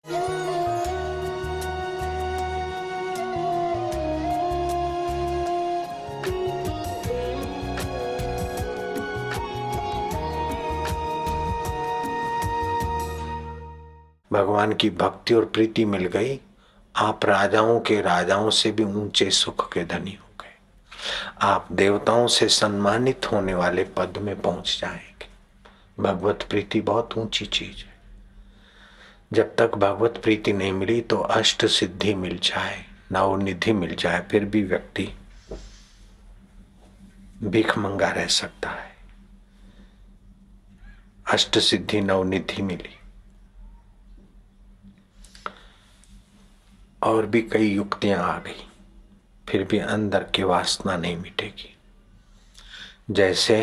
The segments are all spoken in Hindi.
भगवान की भक्ति और प्रीति मिल गई, आप राजाओं के राजाओं से भी ऊंचे सुख के धनी हो गए। आप देवताओं से सम्मानित होने वाले पद में पहुंच जाएंगे। भगवत प्रीति बहुत ऊंची चीज है। जब तक भगवत प्रीति नहीं मिली तो अष्ट सिद्धि मिल जाए, नवनिधि मिल जाए, फिर भी व्यक्ति भीख मंगा रह सकता है। अष्ट सिद्धि नवनिधि मिली और भी कई युक्तियां आ गई, फिर भी अंदर की वासना नहीं मिटेगी। जैसे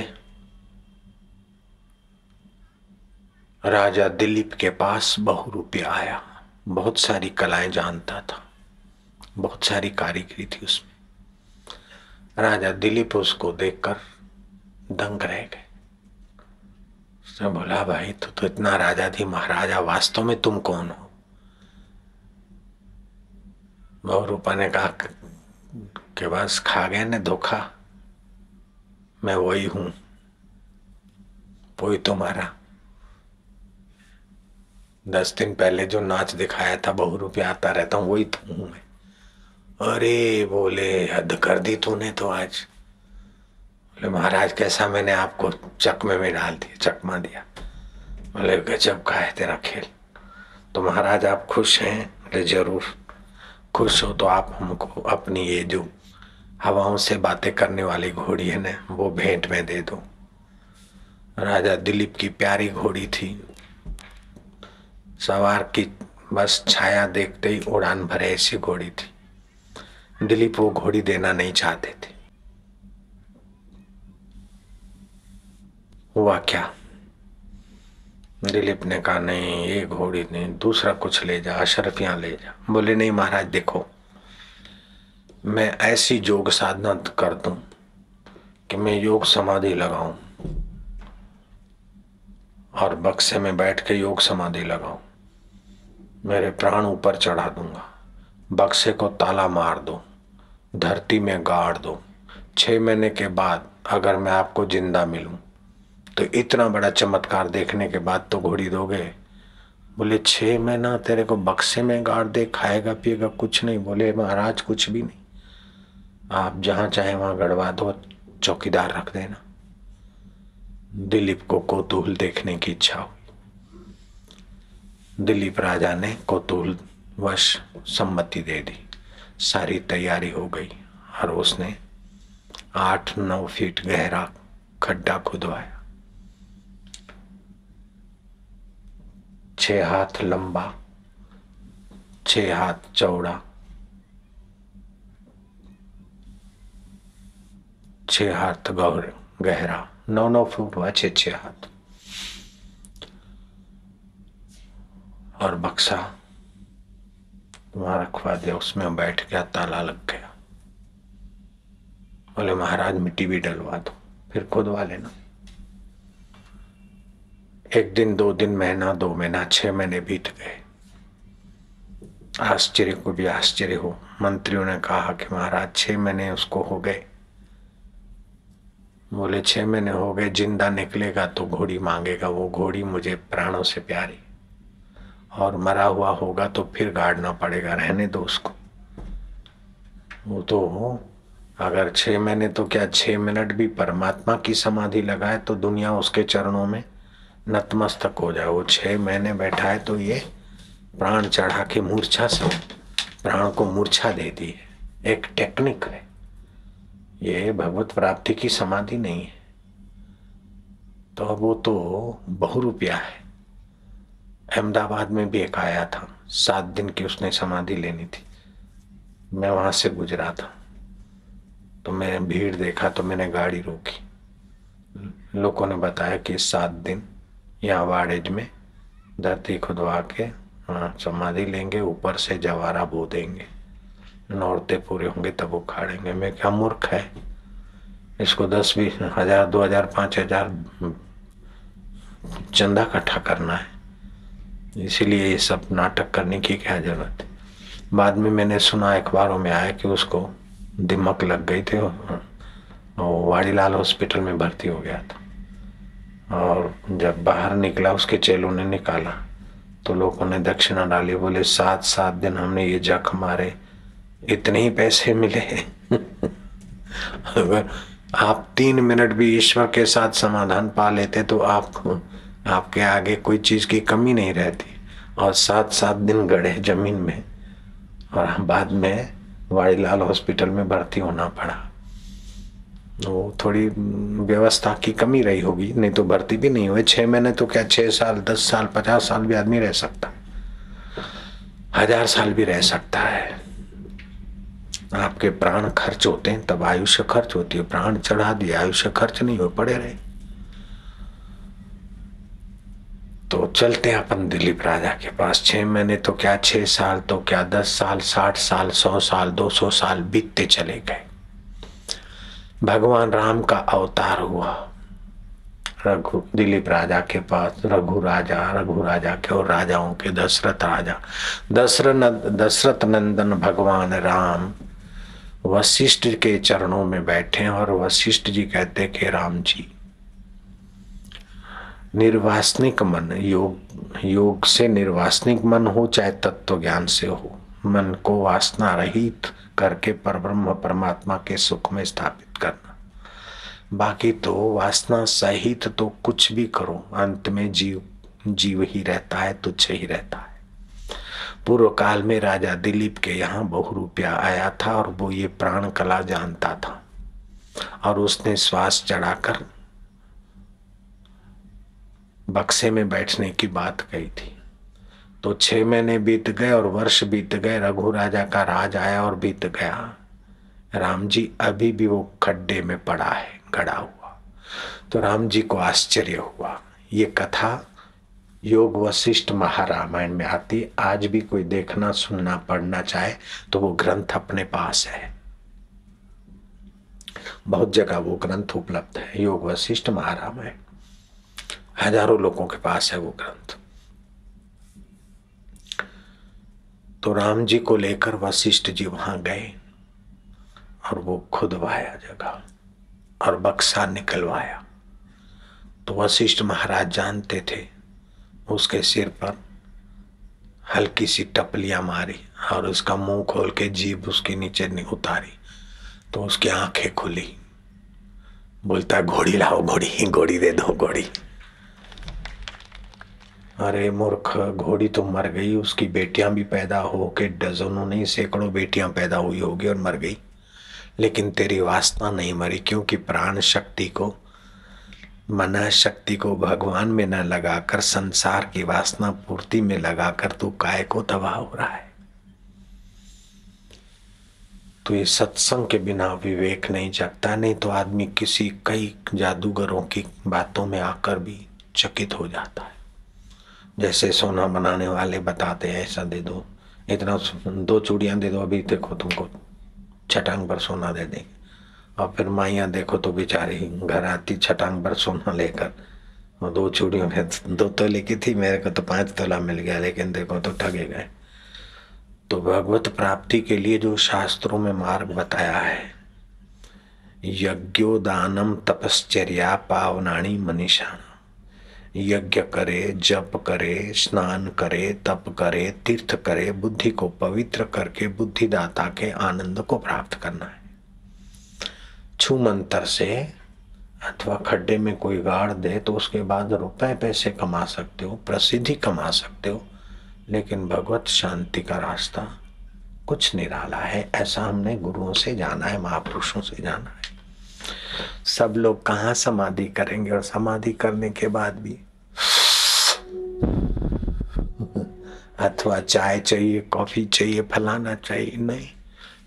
राजा दिलीप के पास बहुरूपिया आया, बहुत सारी कलाएं जानता था, बहुत सारी कारीगरी थी उसमें। राजा दिलीप उसको देखकर दंग रह गए। उसने बोला, भाई तू तो इतना राजा थी महाराजा, वास्तव में तुम कौन हो? बहुरूपा ने कहा कि बस खा गए ने धोखा, मैं वही हूं, वही तुम्हारा 10 दिन पहले जो नाच दिखाया था, बहुरूपिया आता रहता हूं, वही तो हूं मैं। अरे बोले, हद कर दी तूने तो आज। बोले महाराज कैसा, मैंने आपको चकमे में डाल दिया, चकमा दिया। बोले गजब का है तेरा खेल। तो महाराज आप खुश हैं? बोले जरूर। खुश हो तो आप हमको अपनी ये जो हवाओं से बातें करने वाली घोड़ी है ना, वो भेंट में दे दो। राजा दिलीप की प्यारी घोड़ी थी, सवार की बस छाया देखते ही उड़ान भरे ऐसी घोड़ी थी। दिलीप वो घोड़ी देना नहीं चाहते थे। हुआ क्या, दिलीप ने कहा नहीं ये घोड़ी नहीं, दूसरा कुछ ले जा, अशरफियां ले जा। बोले नहीं महाराज देखो, मैं ऐसी योग साधना कर दूं कि मैं योग समाधि लगाऊं और बक्से में बैठ के योग समाधि लगाऊं, मेरे प्राण ऊपर चढ़ा दूंगा, बक्से को ताला मार दो, धरती में गाड़ दो, 6 महीने के बाद अगर मैं आपको जिंदा मिलूं तो इतना बड़ा चमत्कार देखने के बाद तो घोड़ी दोगे? बोले 6 महीना तेरे को बक्से में गाड़ दे, खाएगा पिएगा कुछ नहीं? बोले महाराज कुछ भी नहीं, आप जहां चाहे वहां गड़वा दो, चौकीदार रख देना। दिलीप को कौतूहल देखने की इच्छा हुई। दिलीप राजा ने कौतूहल वश सम्मति दे दी, सारी तैयारी हो गई और उसने 8-9 फीट गहरा खड्डा खुदवाया, 6 हाथ लंबा, 6 हाथ चौड़ा, 6 हाथ गहरा, 9-9 फुट हुआ, 6-6 हाथ। और बक्सा वहां रखवा दिया, उसमें बैठ गया, ताला लग गया। बोले महाराज मिट्टी भी डलवा दो, फिर खुदवा लेना। 1 दिन, 2 दिन, महीना, 2 महीना, 6 महीने बीत गए। आश्चर्य को भी आश्चर्य हो, मंत्रियों ने कहा कि महाराज 6 महीने उसको हो गए। बोले 6 महीने हो गए, जिंदा निकलेगा तो घोड़ी मांगेगा, वो घोड़ी मुझे प्राणों से प्यारी, और मरा हुआ होगा तो फिर गाड़ना पड़ेगा, रहने दो उसको। वो तो अगर 6 महीने तो क्या 6 मिनट भी परमात्मा की समाधि लगाए तो दुनिया उसके चरणों में नतमस्तक हो जाए। वो 6 महीने बैठा है तो ये प्राण चढ़ा के मूर्छा से प्राण को मूर्छा दे दी है, एक टेक्निक है। ये भगवत प्राप्ति की समाधि नहीं है। तो वो तो बहुरूपिया है। अहमदाबाद में भी एक आया था, 7 दिन की उसने समाधि लेनी थी। मैं वहां से गुजरा था तो मैंने भीड़ देखा तो मैंने गाड़ी रोकी। लोगों ने बताया कि 7 दिन यहाँ वाड़ेज में धरती खुदवा के समाधि लेंगे, ऊपर से जवारा बो देंगे, नौरते पूरे होंगे तब उखाड़ेंगे। मैं क्या मूर्ख है, इसको 10-20 हजार, 2,000, 5,000 चंदा इकट्ठा करना है, इसीलिए ये सब नाटक करने की क्या जरूरत है। बाद में मैंने सुना अखबारों में आया कि उसको दिमक लग गई थी और वाड़ीलाल हॉस्पिटल में भर्ती हो गया था। और जब बाहर निकला उसके चेलों ने निकाला तो लोगों ने दक्षिणा डाली, बोले 7-7 दिन हमने ये जख्म मारे, इतने ही पैसे मिले। अगर आप 3 मिनट भी ईश्वर के साथ समाधान पा लेते तो आपके आगे कोई चीज की कमी नहीं रहती। और 7-7 दिन गड़े जमीन में और बाद में वाड़ीलाल हॉस्पिटल में भर्ती होना पड़ा। वो थोड़ी व्यवस्था की कमी रही होगी, नहीं तो भर्ती भी नहीं हुए। 6 महीने तो क्या, 6 साल, 10 साल, 50 साल भी आदमी रह सकता, 1000 साल भी रह सकता है। आपके प्राण खर्च होते हैं तब आयुष्य खर्च होती है। प्राण चढ़ा दिए, आयुष्य खर्च नहीं हो, पड़े रहे। तो चलते हैं अपन दिलीप राजा के पास। 6 महीने तो क्या, 6 साल तो क्या, 10 साल, 60 साल, 100 साल, 200 साल बीतते चले गए। भगवान राम का अवतार हुआ दिलीप राजा के पास। रघु राजा के और राजाओं के दशरथ राजा, दशरथ नंदन भगवान राम वशिष्ठ के चरणों में बैठे और वशिष्ठ जी कहते कि राम जी, निर्वासनिक मन, योग से निर्वासनिक मन हो चाहे तत्व ज्ञान से हो, मन को वासना रहित करके परब्रह्म परमात्मा के सुख में स्थापित करना। बाकी तो वासना सहित तो कुछ भी करो, अंत में जीव ही रहता है, तुच्छ ही रहता है। पूर्व काल में राजा दिलीप के यहाँ बहुरूपिया आया था और वो ये प्राण कला जानता था और उसने श्वास चढ़ाकर बक्से में बैठने की बात कही थी। तो 6 महीने बीत गए और वर्ष बीत गए। रघु राजा का राज आया और बीत गया। राम जी अभी भी वो खड्डे में पड़ा है, गड़ा हुआ। तो राम जी को आश्चर्य हुआ। ये कथा योग वशिष्ठ महारामायण में आती। आज भी कोई देखना, सुनना, पढ़ना चाहे तो वो ग्रंथ अपने पास है। बहुत जगह वो ग्रंथ उपलब्ध है, योग वशिष्ठ महारामायण। हजारों लोगों के पास है वो ग्रंथ। तो राम जी को लेकर वशिष्ठ जी वहां गए और वो खुदवाया जगह और बक्सा निकलवाया। तो वशिष्ठ महाराज जानते थे। उसके सिर पर हल्की सी टपलियां मारी और उसका मुंह खोल के जीभ उसके नीचे उतारी तो उसकी आंखें खुली। बोलता, घोड़ी लाओ, घोड़ी दे दो, घोड़ी। अरे मूर्ख, घोड़ी तो मर गई। उसकी बेटियां भी पैदा हो के डजनों नहीं सैकड़ों बेटियां पैदा हुई होगी और मर गई, लेकिन तेरी वासना नहीं मरी, क्योंकि प्राण शक्ति को, मन शक्ति को भगवान में न लगाकर संसार की वासना पूर्ति में लगाकर तू काय को तबाह हो रहा है। तो ये सत्संग के बिना विवेक नहीं जगता। नहीं तो आदमी किसी कई जादूगरों की बातों में आकर भी चकित हो जाता है। जैसे सोना बनाने वाले बताते हैं, ऐसा दे दो, इतना 2 चूड़ियां दे दो, अभी देखो तुमको छटांग पर सोना दे देंगे। और फिर माइयां देखो तो बेचारी घर आती छटांग पर सोना लेकर, और 2 चूड़ियों में 2 तोले की थी, मेरे को तो 5 तोला मिल गया, लेकिन देखो तो ठगे गए। तो भगवत प्राप्ति के लिए जो शास्त्रों में मार्ग बताया है, यज्ञोदानम तपश्चर्या पावनानी मनीषा, यज्ञ करे, जप करे, स्नान करे, तप करे, तीर्थ करे, बुद्धि को पवित्र करके बुद्धिदाता के आनंद को प्राप्त करना है। छू मंत्र से अथवा खड्डे में कोई गाड़ दे तो उसके बाद रुपए पैसे कमा सकते हो, प्रसिद्धि कमा सकते हो, लेकिन भगवत शांति का रास्ता कुछ निराला है। ऐसा हमने गुरुओं से जाना है, महापुरुषों से जाना है। सब लोग कहाँ समाधि करेंगे, और समाधि करने के बाद भी अथवा चाय चाहिए, कॉफी चाहिए, फलाना चाहिए, नहीं।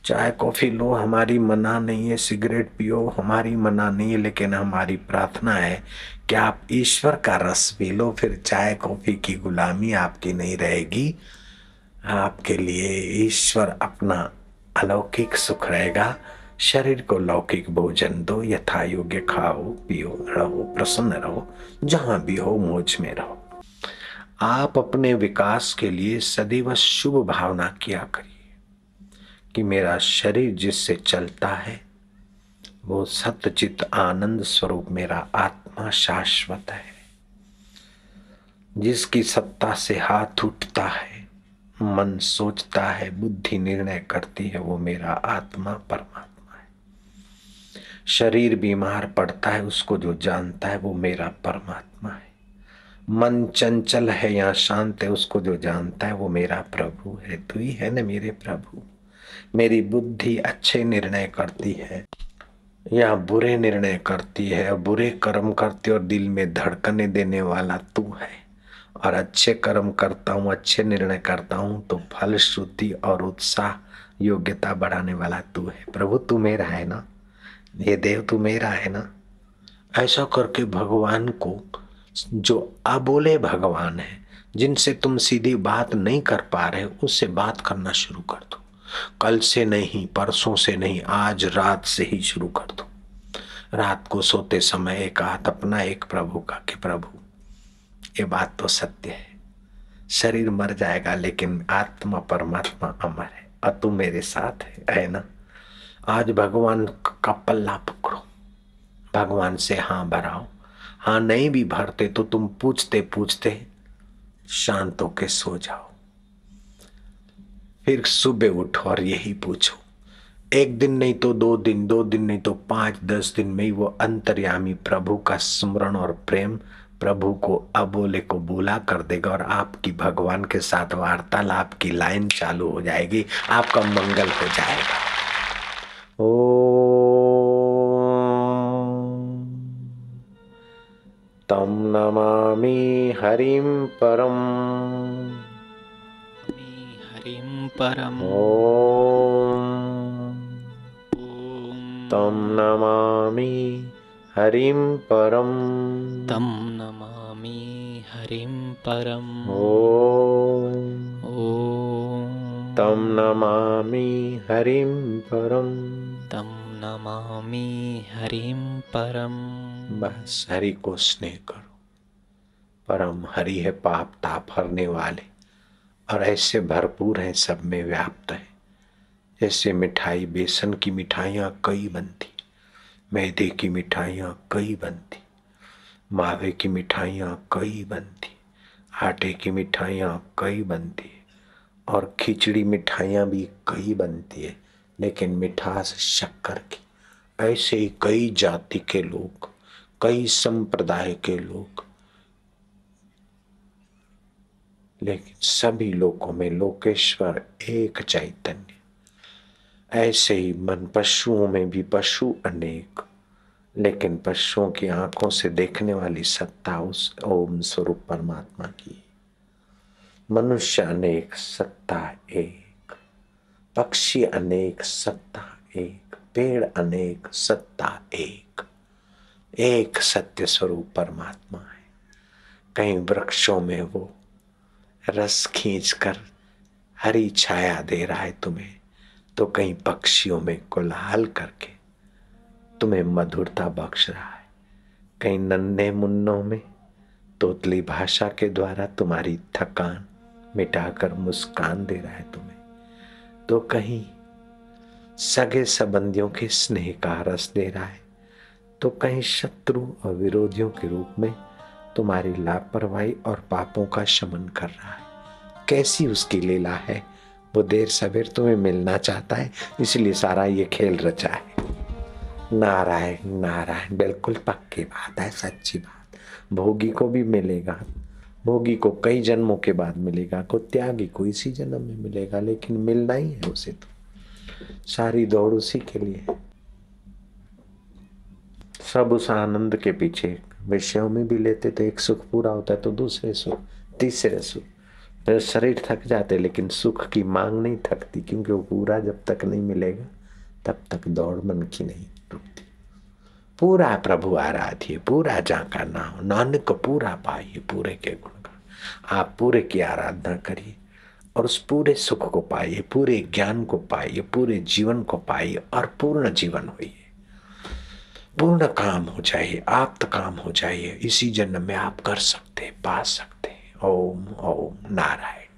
चाय कॉफी लो, हमारी मना नहीं है, सिगरेट पियो, हमारी मना नहीं है, लेकिन हमारी प्रार्थना है कि आप ईश्वर का रस पी लो, फिर चाय कॉफी की गुलामी आपकी नहीं रहेगी। आपके लिए ईश्वर अपना अलौकिक सुख रहेगा। शरीर को लौकिक भोजन दो, यथा योग्य खाओ, पियो, रहो, प्रसन्न रहो, जहां भी हो मौज में रहो। आप अपने विकास के लिए सदैव शुभ भावना किया करिए कि मेरा शरीर जिससे चलता है वो सतचित आनंद स्वरूप मेरा आत्मा शाश्वत है। जिसकी सत्ता से हाथ उठता है, मन सोचता है, बुद्धि निर्णय करती है, वो मेरा आत्मा परमात्मा है। शरीर बीमार पड़ता है, उसको जो जानता है वो मेरा परमात्मा है। मन चंचल है या शांत है, उसको जो जानता है वो मेरा प्रभु है। तू ही है न मेरे प्रभु। मेरी बुद्धि अच्छे निर्णय करती है या बुरे निर्णय करती है, बुरे कर्म करती और दिल में धड़कने देने वाला तू है, और अच्छे कर्म करता हूँ, अच्छे निर्णय करता हूँ तो फल श्रुति और उत्साह योग्यता बढ़ाने वाला तू है। प्रभु तू मेरा है ना, ये देव तू मेरा है ना। ऐसा करके भगवान को, जो अबोले भगवान है, जिनसे तुम सीधी बात नहीं कर पा रहे, उससे बात करना शुरू कर दो। कल से नहीं, परसों से नहीं, आज रात से ही शुरू कर दो। रात को सोते समय एक हाथ अपना एक प्रभु का कि प्रभु ये बात तो सत्य है, शरीर मर जाएगा लेकिन आत्मा परमात्मा अमर है और तू मेरे साथ है ना। आज भगवान का पल्ला पकड़ो, भगवान से हाँ भराओ। हाँ नहीं भी भरते तो तुम पूछते पूछते शांत होके सो जाओ। फिर सुबह उठो और यही पूछो। एक दिन नहीं तो 2 दिन, 2 दिन नहीं तो 5-10 दिन में ही वो अंतर्यामी प्रभु का स्मरण और प्रेम प्रभु को अबोले को बोला कर देगा और आपकी भगवान के साथ वार्तालाप की लाइन चालू हो जाएगी, आपका मंगल हो जाएगा। ओ तम नमामि हरिं परम, हरिं परम। तम नमामि हरिं परम, तं नमामि हरिं परम। तम नमामि हरिं परम। तं नमामि हरिं परम। बस हरि को स्नेह करो। परम हरि है पाप ताप हरने वाले, और ऐसे भरपूर हैं, सब में व्याप्त है। जैसे मिठाई, बेसन की मिठाइयाँ कई बनती, मैदे की मिठाइयाँ कई बनती, मावे की मिठाइयाँ कई बनती, आटे की मिठाइयाँ कई बनती, और खिचड़ी मिठाइयाँ भी कई बनती है, लेकिन मिठास शक्कर की। ऐसे ही कई जाति के लोग, कई संप्रदाय के लोग, लेकिन सभी लोगों में लोकेश्वर एक चैतन्य। ऐसे ही मन पशुओं में भी पशु अनेक, लेकिन पशुओं की आंखों से देखने वाली सत्ता उस ओम स्वरूप परमात्मा की। मनुष्य अनेक सत्ता एक, पक्षी अनेक सत्ता एक, पेड़ अनेक सत्ता एक, एक सत्य स्वरूप परमात्मा है। कहीं वृक्षों में वो रस खींचकर हरी छाया दे रहा है तुम्हें, तो कहीं पक्षियों में कोलाहल करके तुम्हें मधुरता बख्श रहा है। कहीं नन्हे मुन्नों में तोतली भाषा के द्वारा तुम्हारी थकान मिटाकर मुस्कान दे रहा है तुम्हें, तो कहीं सगे संबंधियों के स्नेह का रस दे रहा है, तो कहीं शत्रु और विरोधियों के रूप में तुम्हारी लापरवाही और पापों का शमन कर रहा है। कैसी उसकी लीला है। वो देर सवेर तुम्हें मिलना चाहता है, इसलिए सारा ये खेल रचा है। नारायण नारायण, बिल्कुल पक्की बात है, सच्ची बात। भोगी को भी मिलेगा, भोगी को कई जन्मों के बाद मिलेगा, को त्यागी को इसी जन्म में मिलेगा, लेकिन मिलना ही है उसे। तो सारी दौड़ उसी के लिए है। सब उस आनंद के पीछे। विषयों में भी लेते तो एक सुख पूरा होता है तो दूसरे सुख, तीसरे सुख। तो शरीर थक जाते लेकिन सुख की मांग नहीं थकती, क्योंकि वो पूरा जब तक नहीं मिलेगा तब तक दौड़ मन की नहीं रुकती। पूरा प्रभु आराध्य, पूरा जाका नाम, नानक पूरा पाइए पूरे के गुण का। आप पूरे की आराधना करिए और उस पूरे सुख को पाइए, पूरे ज्ञान को पाइए, पूरे जीवन को पाइए और पूर्ण जीवन होइए। पूर्ण काम हो जाइए, आप्त काम हो जाइए। इसी जन्म में आप कर सकते, पा सकते हैं। ओम ओम नारायण।